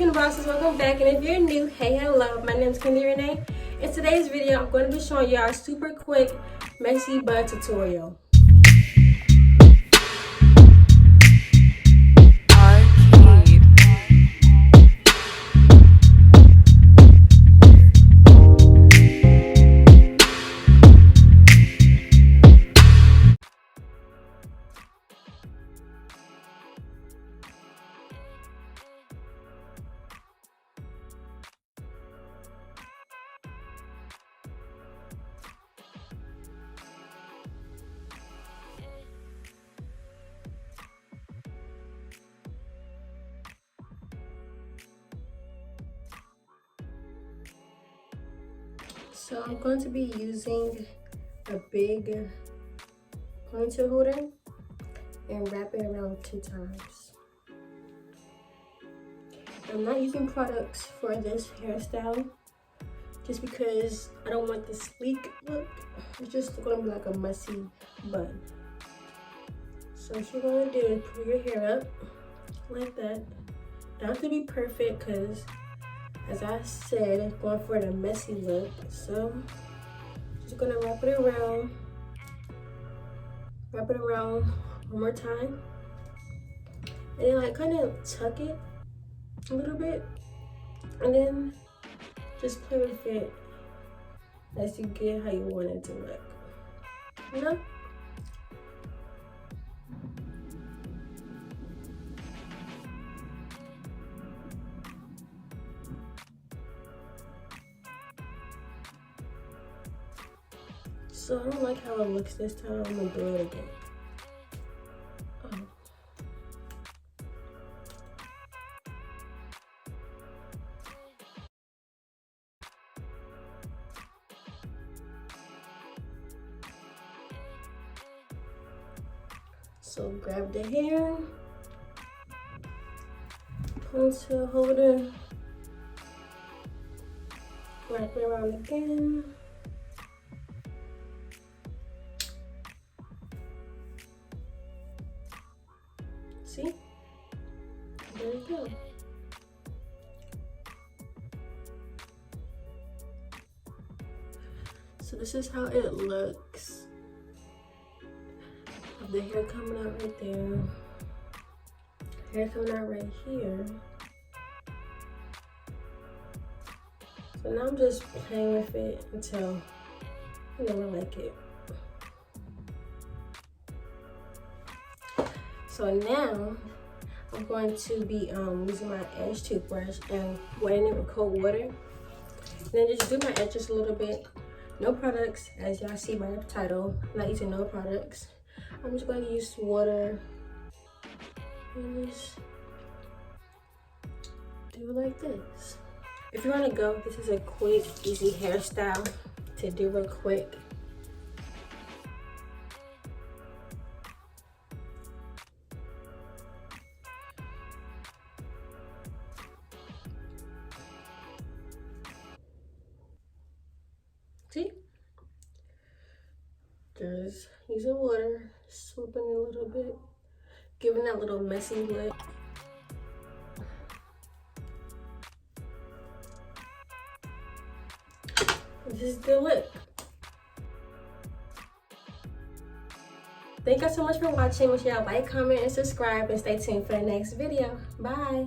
Pin Bosses, welcome back. And if you're new, hey, hello, my name is Kennedi Renee. In today's video, I'm going to be showing y'all a super quick messy bun tutorial. So I'm going to be using a big ponytail holder and wrap it around 2 times. I'm not using products for this hairstyle just because I don't want the sleek look. It's just going to be like a messy bun. So what you're going to do is pull your hair up like that. Don't have to be perfect because, as I said, it's going for the messy look. So just gonna wrap it around one more time, and then like kind of tuck it a little bit, and then just play with it as you get how you want it to look, you know? So I don't like how it looks this time. I'm gonna do it again. So grab the hair, ponytail holder, wrap it around again. See? There you go. So this is how it looks. Of the hair coming out right there. Hair coming out right here. So now I'm just playing with it until I like it. So now I'm going to be using my edge toothbrush and wetting it with cold water. And then just do my edges a little bit. No products, as y'all see by the title. I'm not using no products. I'm just going to use water and just do it like this. If you want to go, this is a quick, easy hairstyle to do real quick. See? Just using water, swooping a little bit, giving that little messy look. This is the look. Thank you so much for watching. Make sure y'all like, comment, and subscribe, and stay tuned for the next video. Bye.